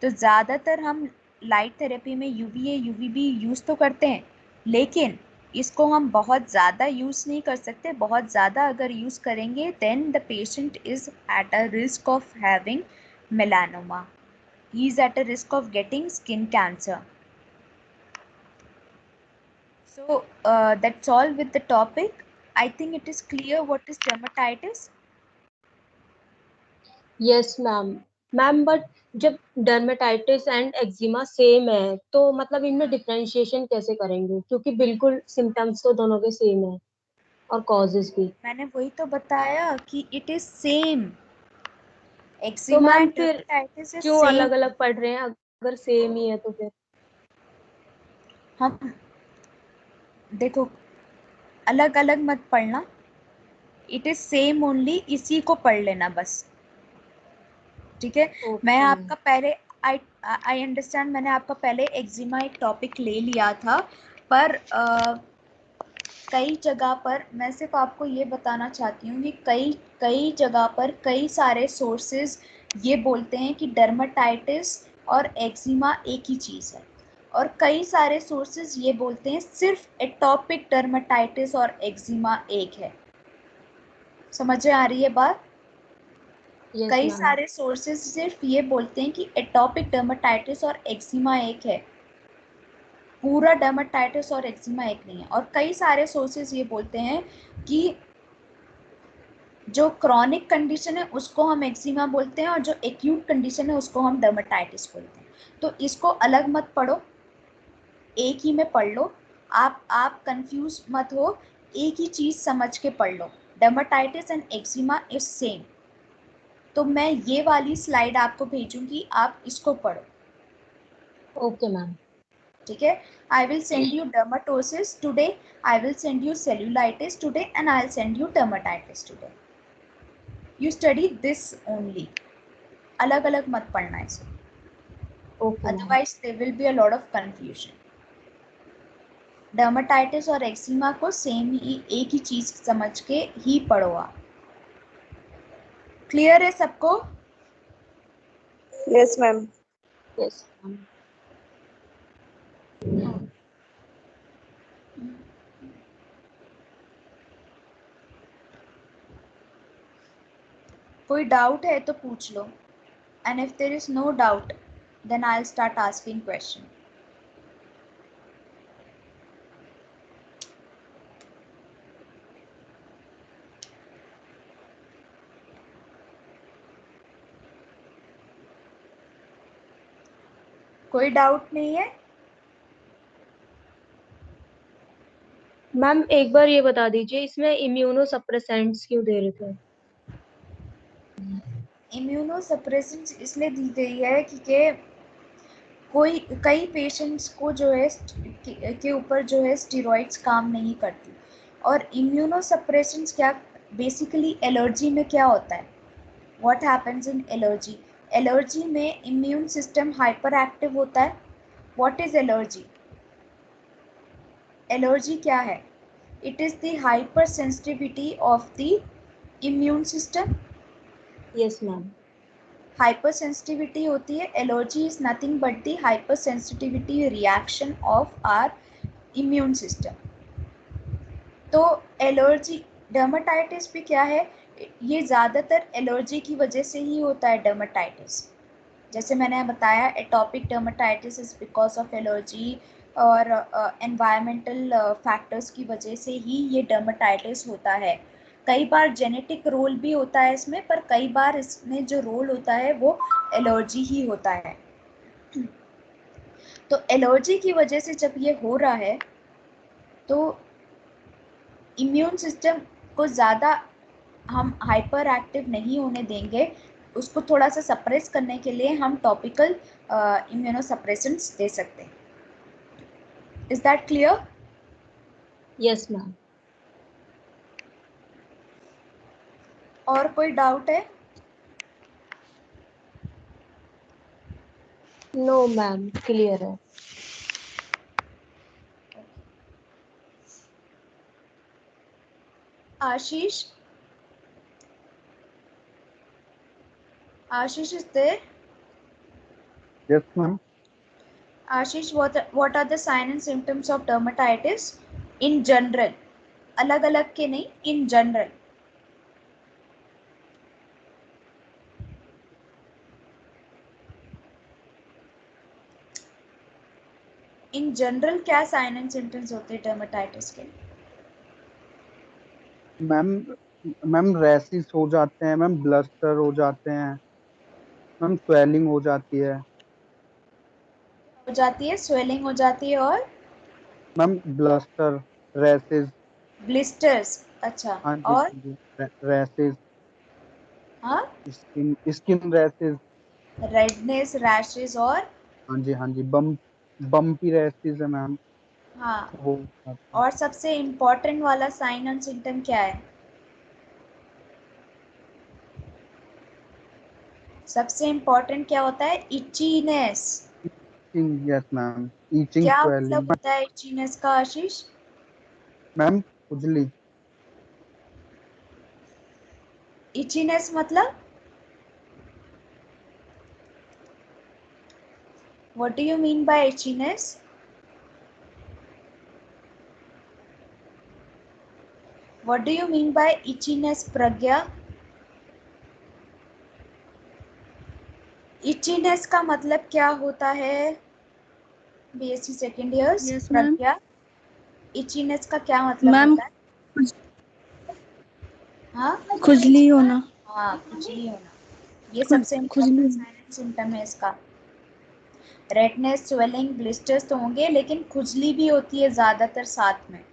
तो ज़्यादातर हम लाइट थेरेपी में यूवीए यूवीबी यूज़ तो करते हैं, लेकिन इसको हम बहुत ज़्यादा यूज़ नहीं कर सकते. बहुत ज़्यादा अगर यूज़ करेंगे then the patient is at a risk of having melanoma. He is at a risk of getting skin cancer. So that's all with the topic. I think it is clear what is dermatitis. Yes ma'am. Ma'am but जब डर्मेटाइटिस एंड एक्जिमा सेम है तो मतलब इनमें डिफरेंशिएशन कैसे करेंगे, क्योंकि बिल्कुल सिम्टम्स तो दोनों के सेम है और कॉजेज भी. मैंने वही तो बताया कि it is same. तो Eczema मैम and फिर dermatitis is क्यों अलग same. अलग पढ़ रहे हैं अगर सेम ही है तो फिर? हम देखो, अलग अलग मत पढ़ना, इट इज सेम ओनली, इसी को पढ़ लेना बस. ठीक है. मैं ओके मैम. आपका पहले आई अंडरस्टैंड, मैंने आपका पहले एक्जिमा एक टॉपिक ले लिया था, पर कई जगह पर मैं सिर्फ आपको ये बताना चाहती हूँ कि कई जगह पर कई सारे सोर्सेज ये बोलते हैं कि डर्माटाइटिस और एक्जिमा एक ही चीज़ है, और कई सारे सोर्सेज ये बोलते हैं सिर्फ एटॉपिक डर्माटाइटिस और एक्जिमा एक है. समझ में आ रही है बात? यस कई मैम. सारे सोर्सेज सिर्फ ये बोलते हैं कि एटॉपिक डर्माटाइटिस और एक्जिमा एक है, पूरा डर्माटाइटिस और एक्जिमा एक नहीं है. और कई सारे सोर्सेज ये बोलते हैं कि जो क्रॉनिक कंडीशन है उसको हम एक्जिमा बोलते हैं और जो एक्यूट कंडीशन है उसको हम डर्माटाइटिस बोलते हैं. तो इसको अलग मत पढ़ो, एक ही में पढ़ लो. आप कंफ्यूज मत हो, एक ही चीज़ समझ के पढ़ लो. Dermatitis and eczema is same. तो मैं ये वाली स्लाइड आपको भेजूंगी, आप इसको पढ़ो. Okay ma'am. ठीक है. I will send you dermatosis today, I will send you cellulitis today, and I will send you dermatitis today. You study this only, अलग अलग मत पढ़ना इसे, okay ma'am. Otherwise there will be a lot of confusion. Dermatitis और एक्जिमा को सेम ही, एक ही चीज समझ के ही पढ़ो आप. क्लियर है सबको? Yes, ma'am. Yes ma'am. कोई डाउट है तो पूछ लो, and if there is no doubt then I will start asking question. कोई डाउट नहीं है? मैम एक बार ये बता दीजिए, इसमें इम्यूनो सप्रेसेंट्स क्यों दे रहे थे? इम्यूनोसप्रेसेंट्स इसलिए दी गई है क्योंकि कई पेशेंट्स को जो है के ऊपर जो है स्टेरॉइड्स काम नहीं करती. और इम्यूनोसप्रेसेंट्स क्या, बेसिकली एलर्जी में क्या होता है, what happens in allergy? Allergy में इम्यून सिस्टम हाइपर एक्टिव होता है. What is allergy? एलर्जी क्या है? It is the hypersensitivity of the immune system yes ma'am. Hypersensitivity होती है, allergy is nothing but the hypersensitivity reaction of our immune system. तो एलर्जी, डर्मेटाइटिस भी क्या है, ये ज़्यादातर एलर्जी की वजह से ही होता है डर्मेटाइटिस। जैसे मैंने बताया atopic dermatitis is because of allergy और एनवायरमेंटल फैक्टर्स की वजह से ही ये डर्मेटाइटिस होता है। कई बार जेनेटिक रोल भी होता है इसमें, पर कई बार इसमें जो रोल होता है वो एलर्जी ही होता है। तो एलर्जी की वजह से जब ये हो रहा है तो इम्यून सिस्टम को ज़्यादा हम हाइपर एक्टिव नहीं होने देंगे, उसको थोड़ा सा सप्रेस करने के लिए हम टॉपिकल इम्यूनोसप्रेसेंट्स दे सकते हैं। Is that clear? Yes ma'am. और कोई डाउट है? नो मैम, क्लियर है। Ashish, Ashish is there? Yes, ma'am. Ashish, what are the signs and symptoms of dermatitis in general? अलग अलग के नहीं, in general. इन जनरल क्या साइन एंड सिम्टम्स होते हैं डर्मेटाइटिस के? मैम रैशेस हो जाते हैं, मैम ब्लस्टर हो जाते हैं, मैम स्वेलिंग हो जाती है, हो जाती है, स्वेलिंग हो जाती है, और मैम ब्लस्टर, रैशेस। ब्लिस्टर्स। अच्छा, हाँ जी, और हाँ जी, रैशेस, हाँ, skin skin rashes. Redness, rashes, और हाँ जी, हाँ जी, बम्पी रैशेस है मैम, हाँ, वो जाते हैं। और सबसे इम्पोर्टेंट वाला साइन एंड सिम्टम क्या है? सबसे इम्पोर्टेंट क्या होता है? इचीनेस। यस मैम, ईचिंग, क्या मतलब स्वेलिंग, होता है इचीनेस का आशीष? मैम खुजली। इचीनेस मतलब what do you mean by itchiness? What do you mean by itchiness Pragya? Itchiness का मतलब क्या होता है BSc second years? Yes, ma'am. प्रज्ञा, इचीनेस का क्या मतलब मैम, होता है? हाँ खुजली होना। हाँ, खुजली होना, ये सबसे इम्पोर्टेंट खुजली। साइन एंड सिम्टम है इसका। रेडनेस, स्वेलिंग, ब्लिस्टर्स तो होंगे, लेकिन खुजली भी होती है ज़्यादातर साथ में।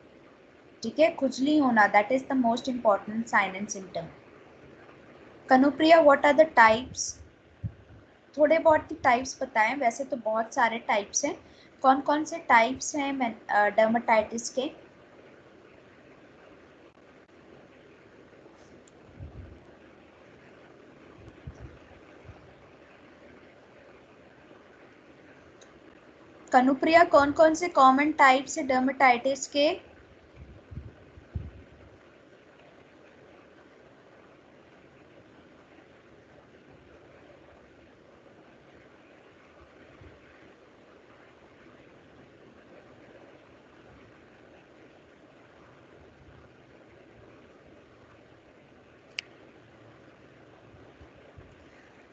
ठीक है, खुजली होना, that is the most important sign and symptom. Kanupriya, what are the types? थोड़े बहुत ही टाइप्स बताएं, वैसे तो बहुत सारे टाइप्स हैं। कौन कौन से टाइप्स हैं डर्मेटाइटिस के? कनुप्रिया, कौन कौन से कॉमन टाइप्स है डर्मेटाइटिस के?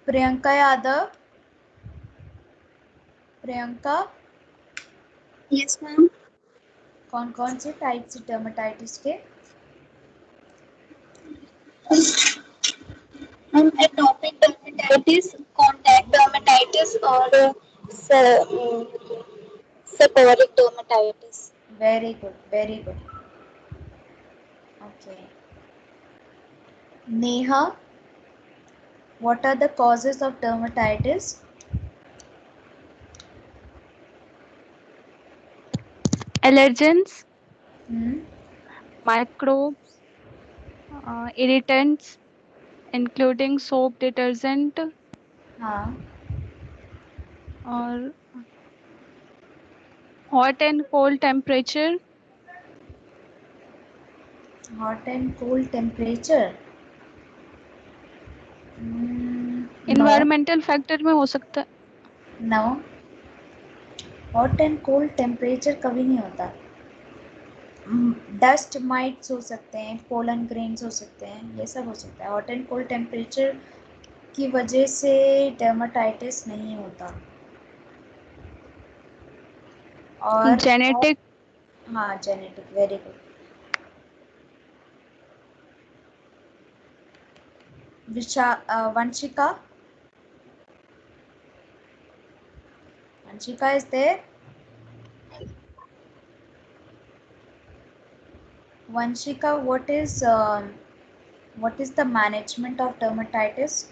Priyanka Yadav, Priyanka, Yes, ma'am. कौन कौन से टाइप्स है डर्मेटाइटिस के? Ma'am, atopic dermatitis, contact dermatitis, और seborrheic dermatitis. Very good, very good. Okay, Neha, what are the causes of dermatitis? Allergens, हम्म, microbes, irritants, including soap, detergent, हाँ, और hot and cold temperature, hot and cold temperature. Environmental factor में हो सकता है। No, hot and cold temperature कभी नहीं होता। डस्ट माइट्स हो सकते हैं, पोलन ग्रेन्स हो सकते हैं, ये सब हो सकता है। हॉट एंड कोल्ड टेम्परेचर की वजह से डर्माटाइटिस नहीं होता। और जेनेटिक। हाँ, genetic, very good. Vanshika, Vanshika is there? Vanshika, what is the management of dermatitis?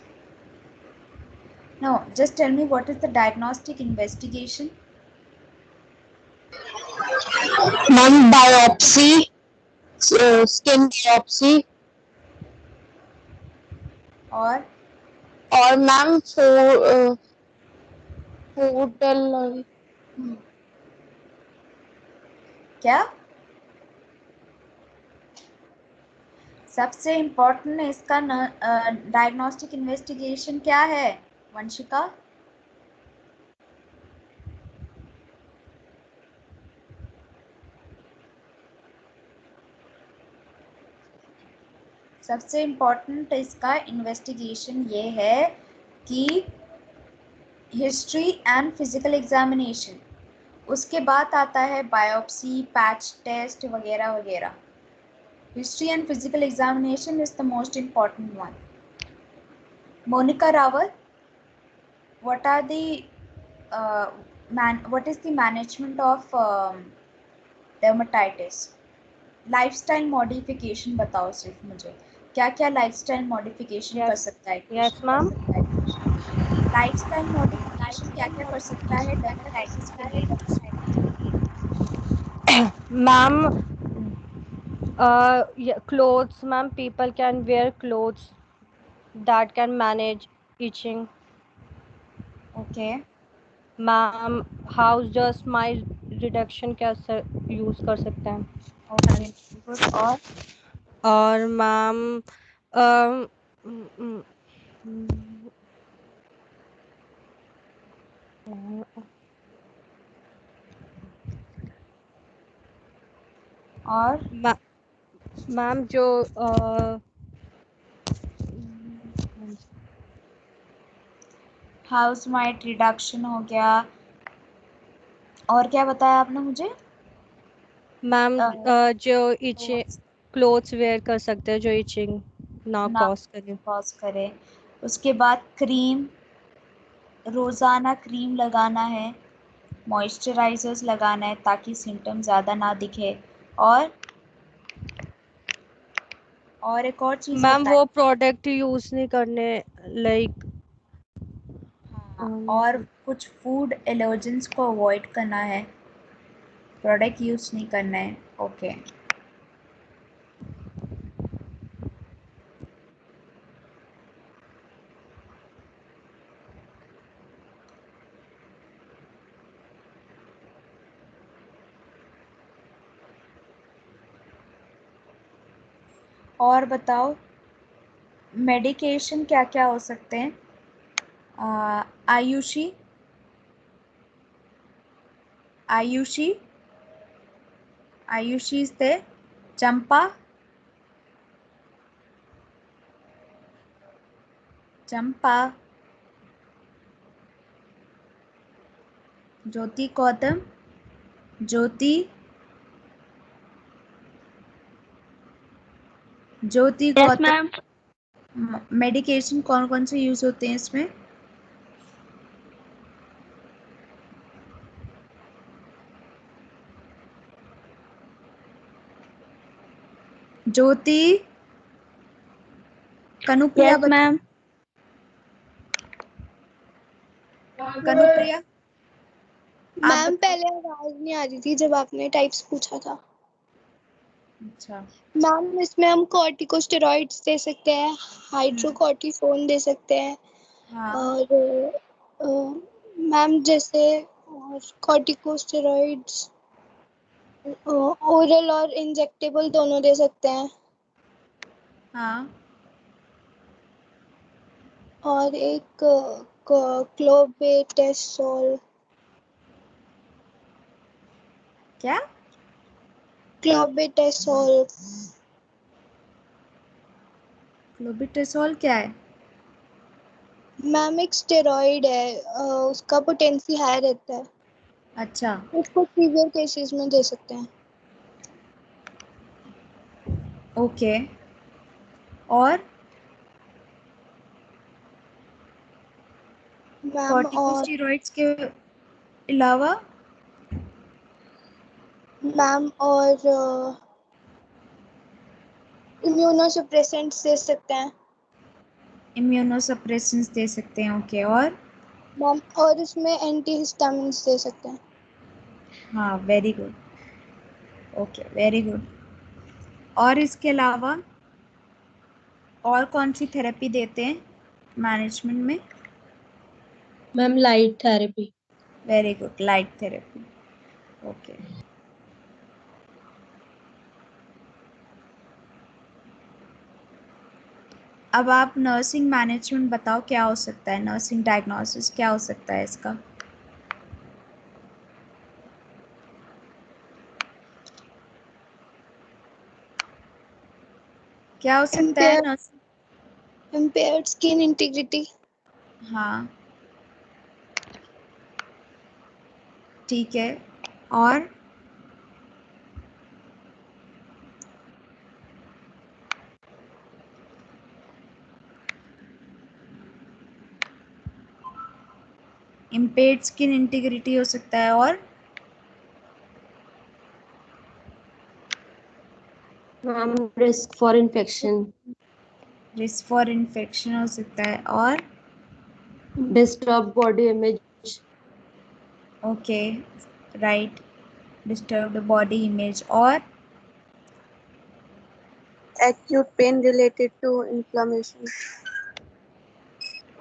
No, just tell me what is the diagnostic investigation? Ma'am biopsy, skin biopsy और मैम फूड क्या सबसे इम्पोर्टेंट इसका डायग्नोस्टिक इन्वेस्टिगेशन क्या है वंशिका? सबसे इम्पोर्टेंट इसका इन्वेस्टिगेशन ये है कि हिस्ट्री एंड फिजिकल एग्जामिनेशन, उसके बाद आता है बायोप्सी, पैच टेस्ट वगैरह वगैरह। History and physical examination is the most important one. Monika Rawat, what are the what is the management of dermatitis? Lifestyle modification बताओ सिर्फ मुझे, क्या क्या लाइफस्टाइल मॉडिफिकेशन कर सकता है? Yes ma'am. लाइफस्टाइल मॉडिफिकेशन क्या क्या कर सकता है डर्मेटाइटिस के लिए? Ma'am clothes, ma'am, people can wear clothes that can manage itching. Okay, ma'am house dust might reduction कैसे यूज कर सकते हैं? Okay, good. और मैम और मैम जो हाउस माइट रिडक्शन हो गया, और क्या बताया आपने मुझे? मैम जो इचिंग क्लोथ्स वेयर कर सकते हैं जो इचिंग ना ना कॉज करे। कॉज करे। उसके बाद क्रीम, रोज़ाना क्रीम लगाना है, मॉइस्चराइजर्स लगाना है ताकि सिम्टम ज़्यादा ना दिखे। और एक और चीज़ मैम बताएं। वो प्रोडक्ट यूज नहीं करने लाइक हाँ, और कुछ फूड एलर्जेंस को अवॉइड करना है, प्रोडक्ट यूज़ नहीं करना है। ओके, और बताओ मेडिकेशन क्या क्या हो सकते हैं? Ayushi, Ayushi, Ayushi is there? Champa, Champa, Jyoti Gautam, Jyoti, Jyoti yes Gautam. Ma'am. Medication कौन कौन से यूज होते हैं इसमें? Jyoti, Kanupriya yes ma'am. Kanupriya, ma'am पहले आवाज नहीं आ रही थी जब आपने टाइप्स पूछा था। अच्छा, मैम इसमें हम कॉर्टिकोस्टेरॉइड्स दे सकते हैं, हाइड्रोकॉर्टिसोन दे सकते हैं, हाँ, और मैम जैसे कॉर्टिकोस्टेरॉइड्स ओरल और इंजेक्टेबल दोनों दे सकते हैं। हाँ, और एक क्लोबेटेसोल। क्या? क्लोबेटेसोल क्लोबिटेसोल क्या है? मैम एक स्टेरॉइड है, उसका पोटेंसी हाई रहता है, अच्छा, उसको सीवियर केसेस में दे सकते हैं। ओके। और मैम और कॉर्टिकोस्टेरॉइड्स के अलावा? मैम और इम्यूनोसप्रेसेंट्स दे सकते हैं इम्यूनोसप्रेसेंट्स दे सकते हैं, ओके। और मैम, और इसमें एंटीहिस्टामिन्स दे सकते हैं। हाँ, very good, okay, very good. और इसके अलावा और कौन सी थेरेपी देते हैं मैनेजमेंट में? Ma'am light therapy. Very good, light therapy, okay. अब आप नर्सिंग मैनेजमेंट बताओ, क्या हो सकता है? नर्सिंग डायग्नोसिस क्या हो सकता है इसका? क्या हो सकता है नर्सिंग? Impaired skin integrity. हाँ, ठीक है। और इम्पेयर्ड स्किन इंटीग्रिटी हो सकता है। और ma'am risk for infection. Risk for infection हो सकता है। और disturb body image. Okay, right, disturbed body image. और acute pain related to inflammation।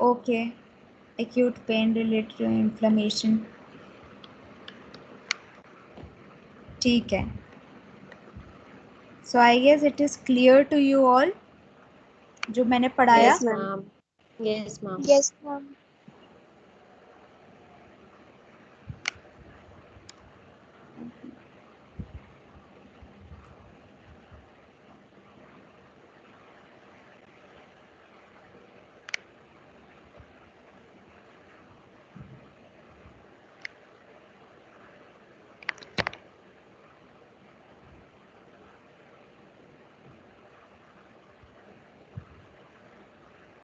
Okay, acute pain related to inflammation, ठीक है। So I guess it is clear to you all जो मैंने पढ़ाया। Yes ma'am. Yes ma'am. Yes ma'am.